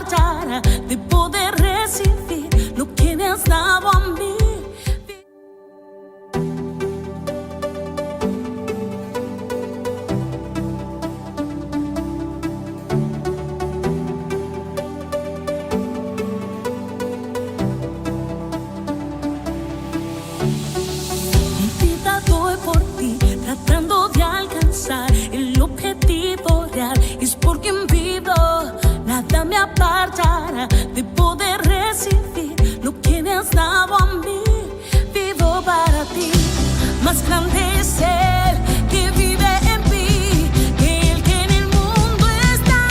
apartara de poder recibir lo que me has dado a mí. Mi vida doy por ti, tratando de alcanzar el objetivo real. Es por quien vivo, nada me apartará de poder recibir lo que me has dado a mí. Vivo para ti, más grande es Él que vive en mí, que el que en el mundo está.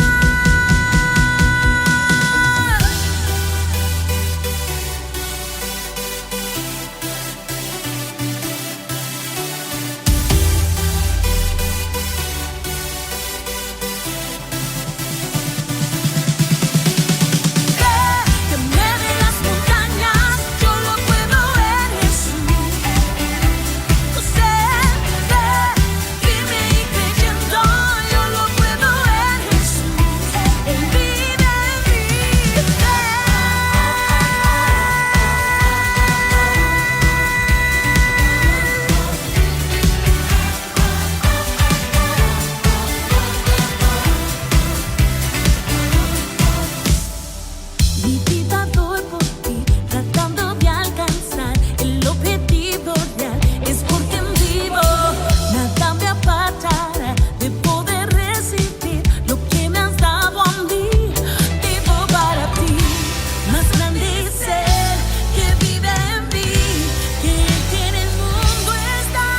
Que mueve las montañas, yo lo puedo en Jesús. Tú sé, firme y creyendo, yo lo puedo en Jesús. Él vive en mí. Mi vida doy por ti, tratando de alcanzar el objetivo real. Es por quien vivo, nada me apartará de poder recibir lo que me has dado a mí. Vivo para ti, más grande es Él que vive en mí, que el que en el mundo está.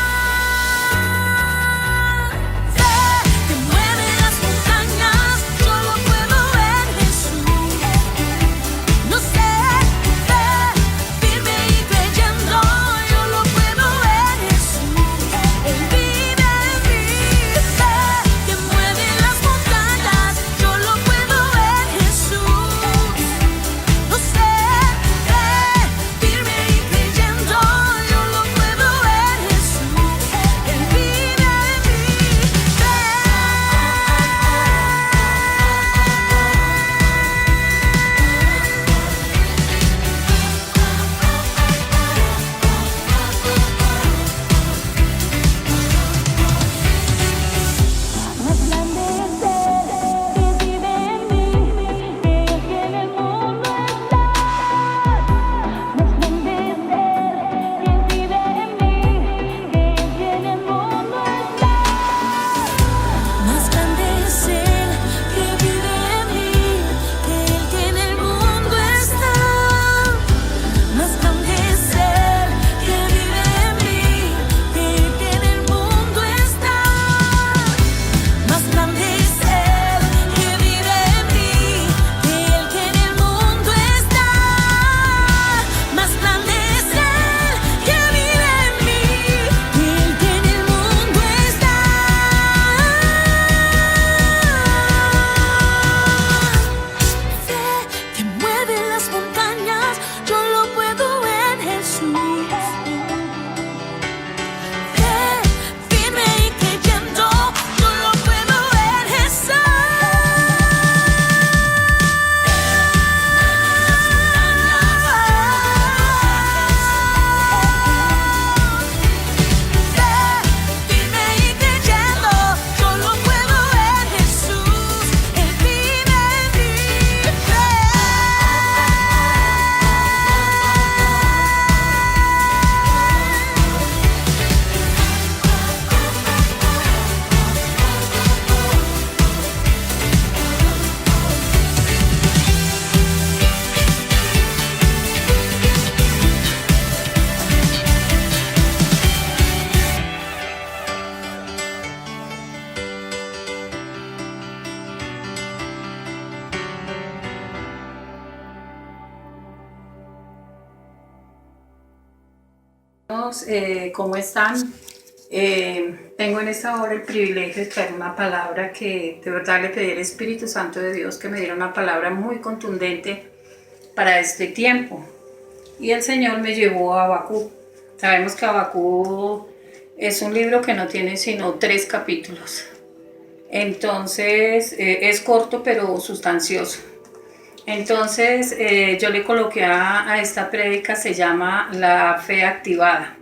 Sé que mueve las montañas, yo lo puedo en Jesús. No sé, firme y creyendo, yo lo puedo en Jesús. Él vive en mí. Sé que mueve las montañas, yo lo puedo en Jesús. No sé, firme y creyendo, yo lo puedo en Jesús. Él vive en mí. Más grande es Él que vive en mí, que el que en el mundo está. Más grande es Él que vive en mí, que el que en el mundo está. Más grande es Él que vive en mí, que el que en el mundo está. Más grande es Él que vive en mí, que el que en el mundo está. Más grande es Él que vive en mí, que el que en el mundo está. Más grande es Él que vive en mí, que el que en el mundo está. Fe que mueve las montañas, yo lo puedo en Jesús. Firme y creyendo, yo lo puedo en Jesús. Firme y creyendo, yo lo puedo en Jesús. Él vive en mí. ¿Cómo están? Tengo en esta hora el privilegio de traer una palabra que de verdad le pedí al Espíritu Santo de Dios que me diera una palabra muy contundente para este tiempo. Y el Señor me llevó a Habacuc. Sabemos que Habacuc es un libro que no tiene sino 3 capítulos. Entonces es corto pero sustancioso. Entonces yo le coloqué a esta prédica, se llama La Fe Activada.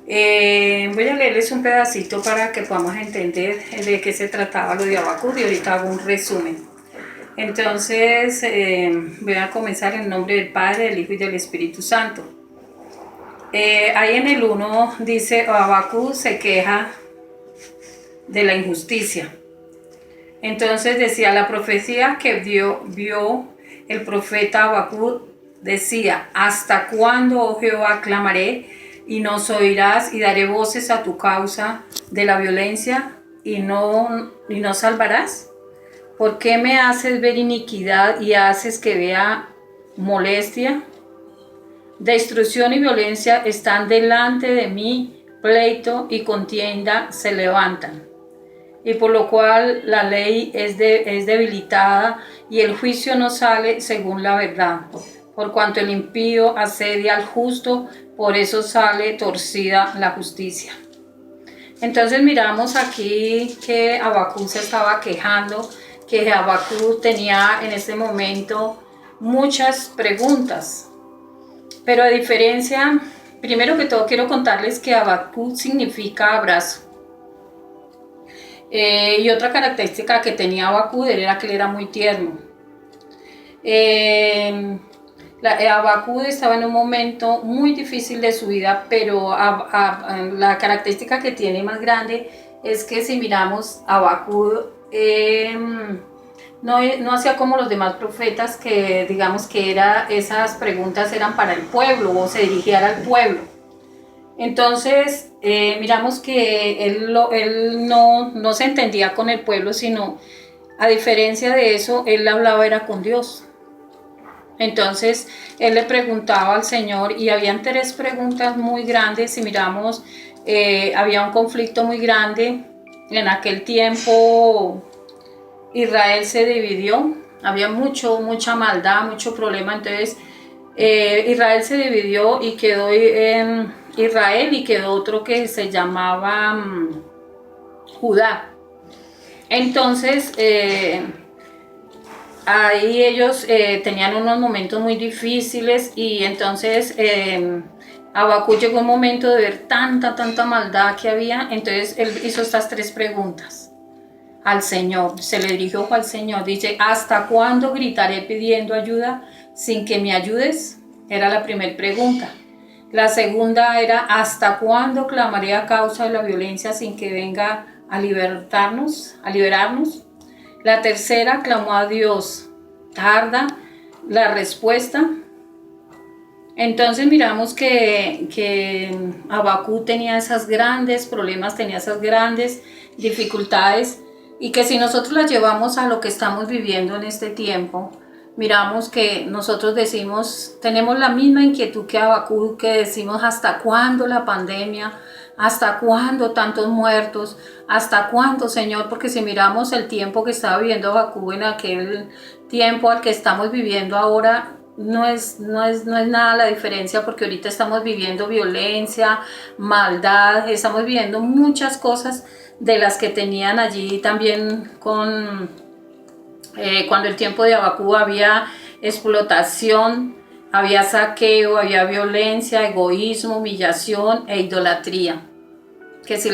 Voy a leerles un pedacito para que podamos entender de qué se trataba lo de Habacuc y ahorita hago un resumen. Entonces voy a comenzar en nombre del Padre, del Hijo y del Espíritu Santo. Ahí en el 1 dice, Habacuc se queja de la injusticia. Entonces decía, la profecía que vio el profeta Habacuc decía, ¿hasta cuándo, oh Jehová, clamaré y nos oirás y daré voces a tu causa de la violencia y no salvarás? ¿Por qué me haces ver iniquidad y haces que vea molestia? Destrucción y violencia están delante de mí, pleito y contienda se levantan. Y por lo cual la ley es debilitada y el juicio no sale según la verdad. Por cuanto el impío asedia al justo, por eso sale torcida la justicia. Entonces miramos aquí que Habacuc se estaba quejando, que Habacuc tenía en este momento muchas preguntas. Pero a diferencia, primero que todo quiero contarles que Habacuc significa abrazo. Y otra característica que tenía Habacuc era que él era muy tierno. Habacuc estaba en un momento muy difícil de su vida, pero la característica que tiene más grande es que si miramos Habacuc no hacía como los demás profetas, que digamos que esas preguntas eran para el pueblo o se dirigían al pueblo. Entonces miramos que él no se entendía con el pueblo, sino a diferencia de eso, él hablaba era con Dios. Entonces él le preguntaba al Señor y habían 3 preguntas muy grandes. Si miramos, había un conflicto muy grande. En aquel tiempo Israel se dividió, había mucha maldad, mucho problema. Entonces Israel se dividió y quedó en Israel y quedó otro que se llamaba Judá. Entonces ahí ellos tenían unos momentos muy difíciles y entonces Habacuc llegó un momento de ver tanta maldad que había. Entonces él hizo estas 3 preguntas al Señor, se le dirigió al Señor, dice, ¿hasta cuándo gritaré pidiendo ayuda sin que me ayudes? Era la primera pregunta. La segunda era, ¿hasta cuándo clamaré a causa de la violencia sin que venga a liberarnos? La tercera, clamó a Dios, ¿tarda la respuesta? Entonces miramos que Habacuc tenía esos grandes problemas, tenía esas grandes dificultades, y que si nosotros las llevamos a lo que estamos viviendo en este tiempo, miramos que nosotros tenemos la misma inquietud que Habacuc, que decimos, ¿hasta cuándo la pandemia? ¿Hasta cuándo tantos muertos? ¿Hasta cuándo, Señor? Porque si miramos el tiempo que estaba viviendo Habacuc en aquel tiempo al que estamos viviendo ahora, no es nada la diferencia, porque ahorita estamos viviendo violencia, maldad, estamos viviendo muchas cosas de las que tenían allí también cuando el tiempo de Habacuc había explotación, había saqueo, había violencia, egoísmo, humillación e idolatría. Que si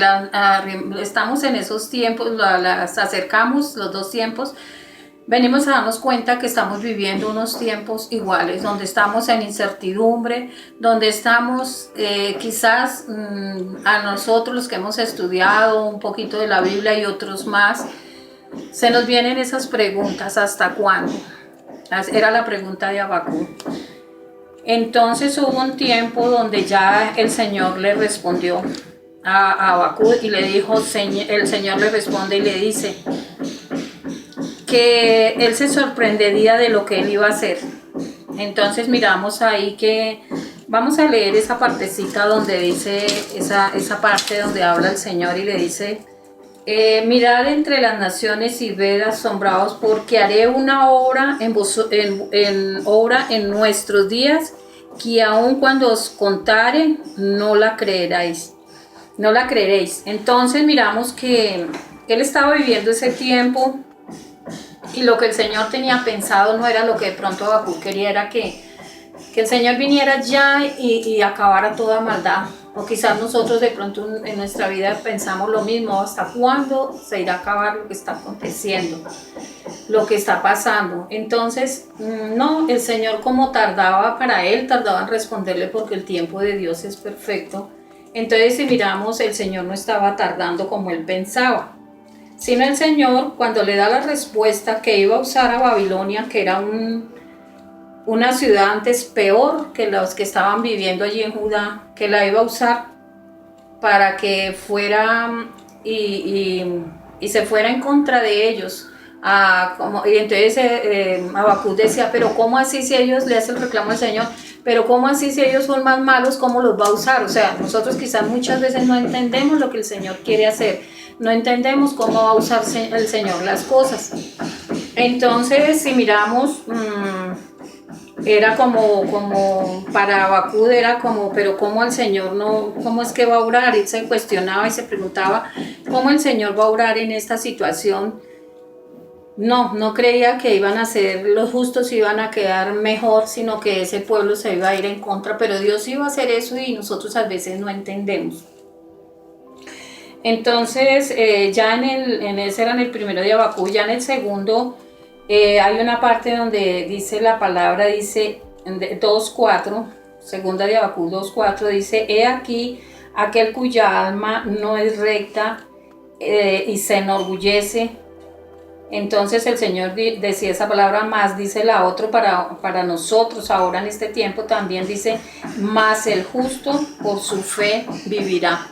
estamos en esos tiempos, las acercamos, los 2 tiempos, venimos a darnos cuenta que estamos viviendo unos tiempos iguales, donde estamos en incertidumbre, donde estamos quizás a nosotros los que hemos estudiado un poquito de la Biblia y otros más, se nos vienen esas preguntas, ¿hasta cuándo? Era la pregunta de Habacuc. Entonces hubo un tiempo donde ya el Señor le respondió a Habacuc y le dijo, el Señor le responde y le dice que él se sorprendería de lo que él iba a hacer. Entonces miramos ahí que vamos a leer esa partecita donde dice, esa parte donde habla el Señor y le dice, mirad entre las naciones y ved asombrados, porque haré una obra en nuestros días, que aun cuando os contare, no la creeréis. Entonces miramos que él estaba viviendo ese tiempo Y lo que el Señor tenía pensado no era lo que de pronto Habacuc quería, era que el Señor viniera ya y acabara toda maldad. O quizás nosotros de pronto en nuestra vida pensamos lo mismo, ¿hasta cuándo se irá a acabar lo que está aconteciendo, lo que está pasando? Entonces, no, el Señor como tardaba para él, tardaba en responderle porque el tiempo de Dios es perfecto. Entonces, si miramos, el Señor no estaba tardando como él pensaba, sino el Señor, cuando le da la respuesta que iba a usar a Babilonia, que era una ciudad antes peor que los que estaban viviendo allí en Judá, que la iba a usar para que fuera y se fuera en contra de ellos. Y entonces Habacuc decía, pero ¿cómo así si ellos le hacen el reclamo al Señor? Pero ¿cómo así si ellos son más malos? ¿Cómo los va a usar? O sea, nosotros quizás muchas veces no entendemos lo que el Señor quiere hacer, no entendemos cómo va a usar el Señor las cosas. Entonces, si miramos, era como para Habacuc era como, pero ¿cómo el Señor no, cómo es que va a orar? Él se cuestionaba y se preguntaba, ¿cómo el Señor va a orar en esta situación? No creía que iban a ser los justos, iban a quedar mejor, sino que ese pueblo se iba a ir en contra, pero Dios iba a hacer eso y nosotros a veces no entendemos. Entonces, ya ese era en el primero de Habacuc, ya en el segundo hay una parte donde dice la palabra, dice 2:4, segunda de Habacuc 2:4, dice, he aquí aquel cuya alma no es recta y se enorgullece. Entonces el Señor decía esa palabra más, dice la otra para nosotros ahora en este tiempo también dice, más el justo por su fe vivirá.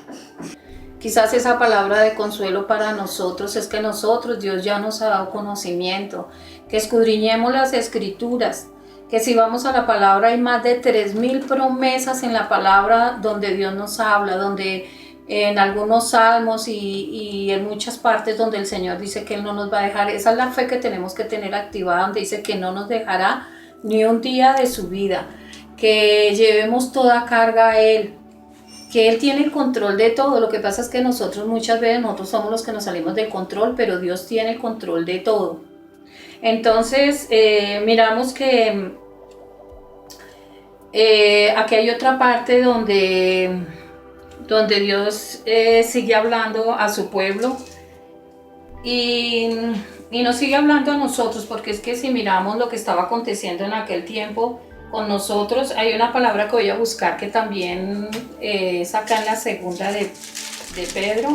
Quizás esa palabra de consuelo para nosotros es que nosotros, Dios ya nos ha dado conocimiento, que escudriñemos las escrituras, que si vamos a la palabra hay más de 3000 promesas en la palabra donde Dios nos habla, donde en algunos salmos y en muchas partes donde el Señor dice que Él no nos va a dejar. Esa es la fe que tenemos que tener activada, donde dice que no nos dejará ni un día de su vida, que llevemos toda carga a Él, que Él tiene el control de todo. Lo que pasa es que muchas veces nosotros somos los que nos salimos del control, pero Dios tiene el control de todo. Entonces miramos que aquí hay otra parte donde Dios sigue hablando a su pueblo y nos sigue hablando a nosotros, porque es que si miramos lo que estaba aconteciendo en aquel tiempo con nosotros, hay una palabra que voy a buscar que también es acá en la segunda de Pedro,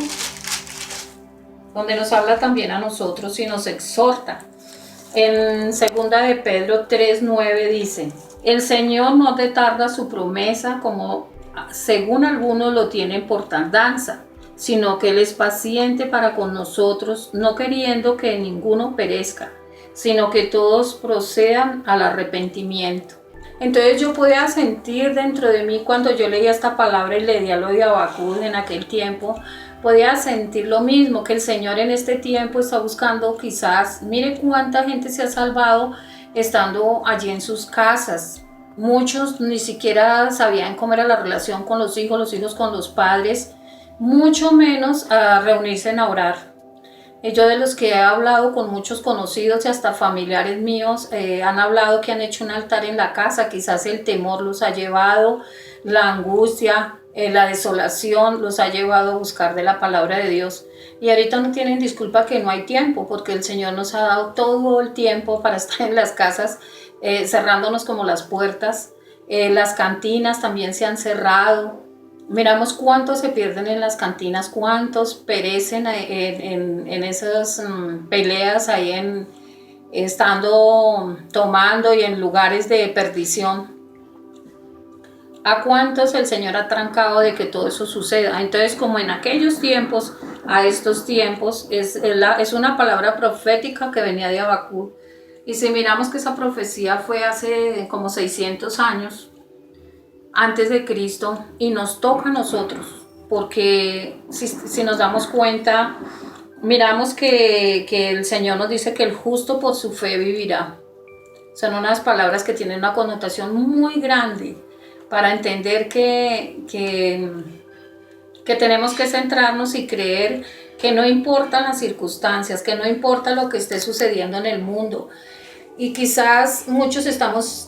donde nos habla también a nosotros y nos exhorta. En segunda de Pedro 3:9 dice, el Señor no te tarda su promesa como según algunos lo tienen por tardanza, sino que Él es paciente para con nosotros, no queriendo que ninguno perezca, sino que todos procedan al arrepentimiento. Entonces yo podía sentir dentro de mí cuando yo leía esta palabra y leía lo de Habacuc en aquel tiempo, podía sentir lo mismo, que el Señor en este tiempo está buscando quizás, mire cuánta gente se ha salvado estando allí en sus casas. Muchos ni siquiera sabían cómo era la relación con los hijos con los padres, mucho menos a reunirse a orar. Yo de los que he hablado con muchos conocidos y hasta familiares míos, han hablado que han hecho un altar en la casa, quizás el temor los ha llevado, la angustia, la desolación los ha llevado a buscar de la palabra de Dios. Y ahorita no tienen disculpa que no hay tiempo, porque el Señor nos ha dado todo el tiempo para estar en las casas, cerrándonos como las puertas. Las cantinas también se han cerrado. Miramos cuántos se pierden en las cantinas, cuántos perecen en esas peleas ahí estando tomando y en lugares de perdición. ¿A cuántos el Señor ha trancado de que todo eso suceda? Entonces, como en aquellos tiempos, a estos tiempos, es una palabra profética que venía de Habacuc. Y si miramos que esa profecía fue hace como 600 años, antes de Cristo, y nos toca a nosotros, porque si nos damos cuenta, miramos que el Señor nos dice que el justo por su fe vivirá. Son unas palabras que tienen una connotación muy grande para entender que que tenemos que centrarnos y creer que no importan las circunstancias, que no importa lo que esté sucediendo en el mundo. Y quizás muchos nos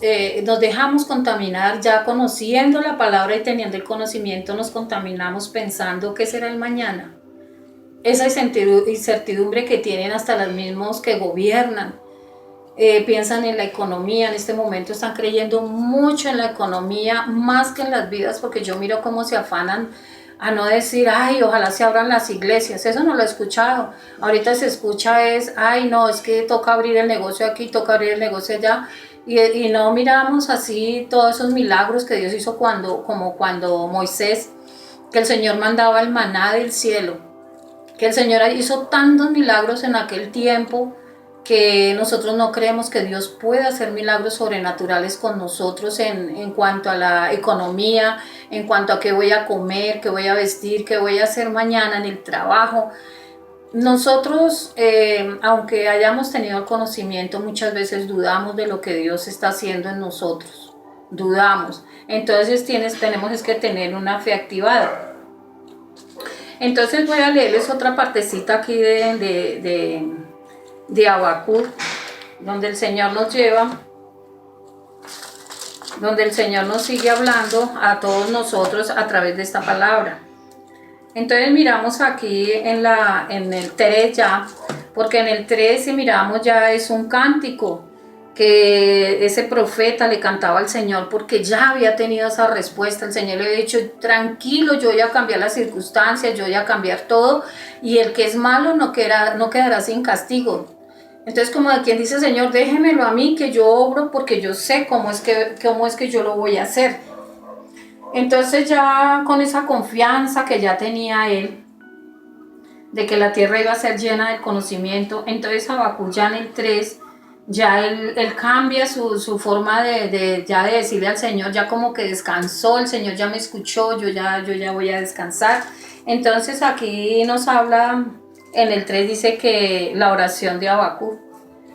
dejamos contaminar ya conociendo la palabra y teniendo el conocimiento, nos contaminamos pensando qué será el mañana. Esa incertidumbre que tienen hasta los mismos que gobiernan. Piensan en la economía, en este momento están creyendo mucho en la economía, más que en las vidas, porque yo miro cómo se afanan a no decir, ay, ojalá se abran las iglesias. Eso no lo he escuchado. Ahorita se escucha ay, no, es que toca abrir el negocio aquí, toca abrir el negocio allá. Y no miramos así todos esos milagros que Dios hizo como cuando Moisés, que el Señor mandaba el maná del cielo, que el Señor hizo tantos milagros en aquel tiempo, que nosotros no creemos que Dios puede hacer milagros sobrenaturales con nosotros en cuanto a la economía, en cuanto a qué voy a comer, qué voy a vestir, qué voy a hacer mañana en el trabajo. Nosotros, aunque hayamos tenido el conocimiento, muchas veces dudamos de lo que Dios está haciendo en nosotros. Dudamos. Entonces tenemos que tener una fe activada. Entonces voy a leerles otra partecita aquí de Habacuc, donde el Señor nos lleva, donde el Señor nos sigue hablando a todos nosotros a través de esta palabra. Entonces miramos aquí en el 3 ya, porque en el 3 si miramos ya es un cántico que ese profeta le cantaba al Señor porque ya había tenido esa respuesta. El Señor le había dicho, tranquilo, yo voy a cambiar las circunstancias, yo voy a cambiar todo, y el que es malo no quedará sin castigo. Entonces, como de quien dice, Señor, déjemelo a mí, que yo obro, porque yo sé cómo es que yo lo voy a hacer. Entonces ya con esa confianza que ya tenía él, de que la tierra iba a ser llena del conocimiento, entonces Habacuc ya en el 3, ya él cambia su forma de decirle al Señor, ya como que descansó, el Señor ya me escuchó, yo ya voy a descansar. Entonces aquí nos habla, en el 3 dice que la oración de Habacuc,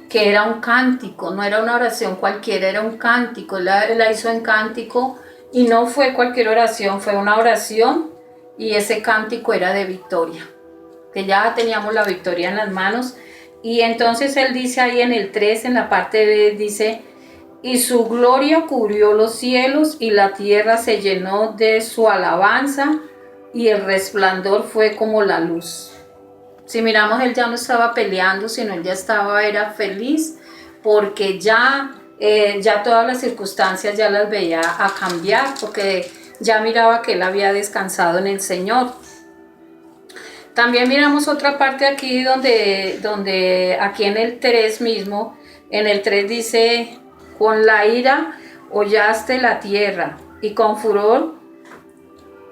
que era un cántico, no era una oración cualquiera, era un cántico, él la hizo en cántico, y no fue cualquier oración, fue una oración, y ese cántico era de victoria, que ya teníamos la victoria en las manos. Y entonces él dice ahí en el 3, en la parte B, dice, y su gloria cubrió los cielos, y la tierra se llenó de su alabanza, y el resplandor fue como la luz. Si miramos, él ya no estaba peleando, sino él ya era feliz, porque ya todas las circunstancias ya las veía a cambiar, porque ya miraba que él había descansado en el Señor. También miramos otra parte aquí donde aquí en el 3 mismo, en el 3 dice, con la ira hollaste la tierra y con furor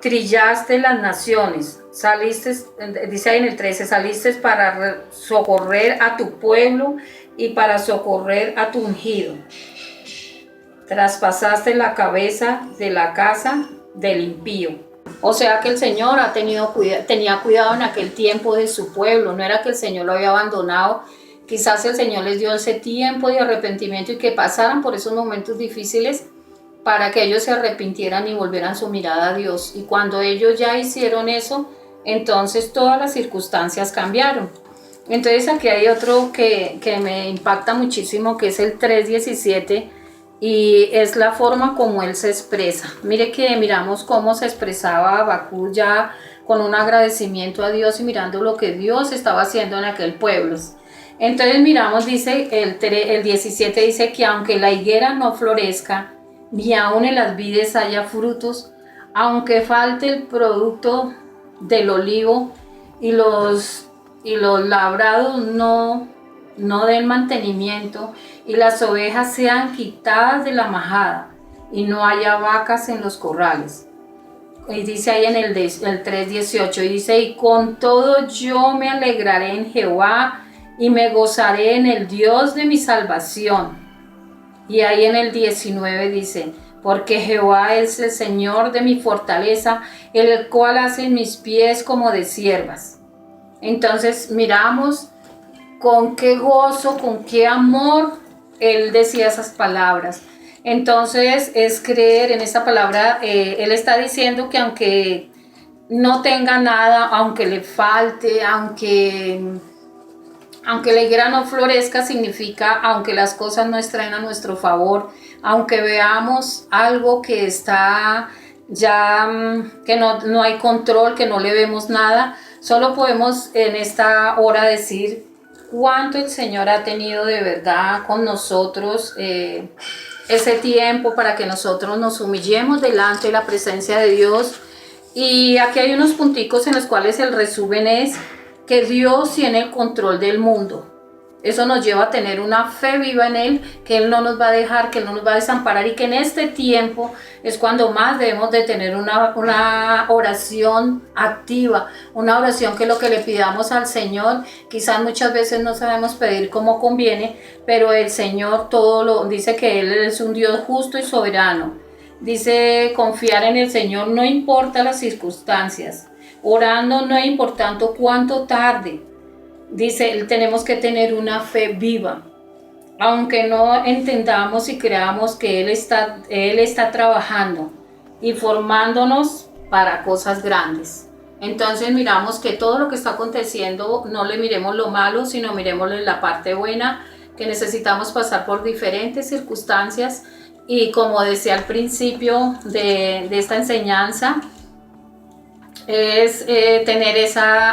trillaste las naciones. Saliste, dice ahí en el 13, saliste para socorrer a tu pueblo y para socorrer a tu ungido. Traspasaste la cabeza de la casa del impío. O sea que el Señor tenía cuidado en aquel tiempo de su pueblo. No era que el Señor lo había abandonado. Quizás el Señor les dio ese tiempo de arrepentimiento y que pasaran por esos momentos difíciles para que ellos se arrepintieran y volvieran su mirada a Dios. Y cuando ellos ya hicieron eso, entonces todas las circunstancias cambiaron. Entonces aquí hay otro que me impacta muchísimo, que es el 3:17, y es la forma como él se expresa. Mire que miramos cómo se expresaba Habacuc ya con un agradecimiento a Dios y mirando lo que Dios estaba haciendo en aquel pueblo. Entonces miramos, dice el 17, dice que aunque la higuera no florezca, ni aun en las vides haya frutos, aunque falte el producto del olivo y los labrados no den mantenimiento, y las ovejas sean quitadas de la majada, y no haya vacas en los corrales. Y dice ahí en el 3:18, y dice, y con todo yo me alegraré en Jehová, y me gozaré en el Dios de mi salvación. Y ahí en el 19 dice, porque Jehová es el Señor de mi fortaleza, el cual hace mis pies como de ciervas. Entonces miramos con qué gozo, con qué amor él decía esas palabras. Entonces es creer en esa palabra. Él está diciendo que aunque no tenga nada, aunque le falte, aunque la higuera no florezca, significa aunque las cosas no estén a nuestro favor, aunque veamos algo que está ya, que no hay control, que no le vemos nada, solo podemos en esta hora decir cuánto el Señor ha tenido de verdad con nosotros, ese tiempo para que nosotros nos humillemos delante de la presencia de Dios. Y aquí hay unos punticos en los cuales el resumen es que Dios tiene el control del mundo. Eso nos lleva a tener una fe viva en Él, que Él no nos va a dejar, que Él no nos va a desamparar, y que en este tiempo es cuando más debemos de tener una oración activa, una oración que lo que le pidamos al Señor, quizás muchas veces no sabemos pedir como conviene, pero el Señor todo lo dice, que Él es un Dios justo y soberano. Dice confiar en el Señor no importa las circunstancias, orando no importando cuánto tarde. Dice, tenemos que tener una fe viva, aunque no entendamos y creamos que Él está trabajando y formándonos para cosas grandes. Entonces miramos que todo lo que está aconteciendo, no le miremos lo malo, sino miremosle la parte buena, que necesitamos pasar por diferentes circunstancias. Y como decía al principio de esta enseñanza, es tener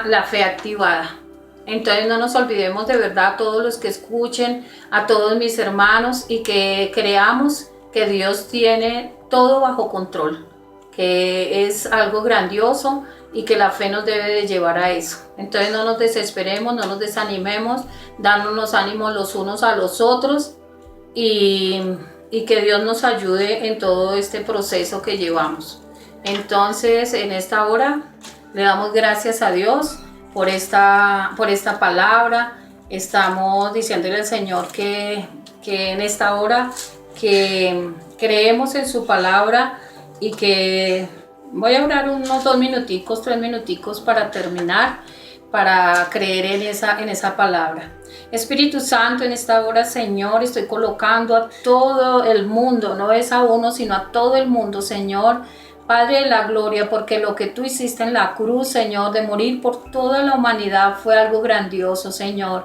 la fe activada. Entonces no nos olvidemos de verdad, a todos los que escuchen, a todos mis hermanos, y que creamos que Dios tiene todo bajo control, que es algo grandioso y que la fe nos debe de llevar a eso. Entonces no nos desesperemos, no nos desanimemos, dándonos ánimo los unos a los otros, y que Dios nos ayude en todo este proceso que llevamos. Entonces en esta hora le damos gracias a Dios por esta palabra. Estamos diciéndole al Señor que en esta hora que creemos en su palabra, y que voy a orar unos 2 minuticos, 3 minuticos para terminar, para creer en esa palabra. Espíritu Santo, en esta hora, Señor, estoy colocando a todo el mundo, no es a uno, sino a todo el mundo, Señor, Padre de la gloria, porque lo que tú hiciste en la cruz, Señor, de morir por toda la humanidad, fue algo grandioso, Señor.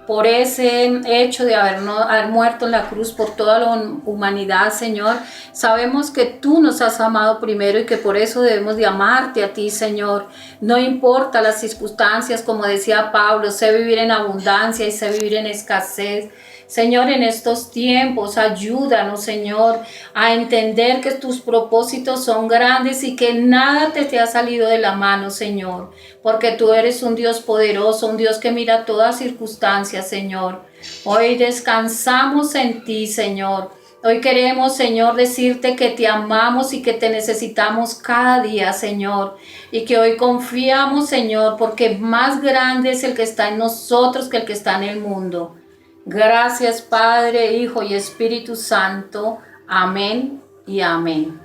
Por ese hecho de haber muerto en la cruz por toda la humanidad, Señor, sabemos que tú nos has amado primero, y que por eso debemos de amarte a ti, Señor. No importa las circunstancias, como decía Pablo, sé vivir en abundancia y sé vivir en escasez. Señor, en estos tiempos, ayúdanos, Señor, a entender que tus propósitos son grandes y que nada te ha salido de la mano, Señor, porque tú eres un Dios poderoso, un Dios que mira todas circunstancias, Señor. Hoy descansamos en ti, Señor. Hoy queremos, Señor, decirte que te amamos y que te necesitamos cada día, Señor. Y que hoy confiamos, Señor, porque más grande es el que está en nosotros que el que está en el mundo. Gracias, Padre, Hijo y Espíritu Santo. Amén y amén.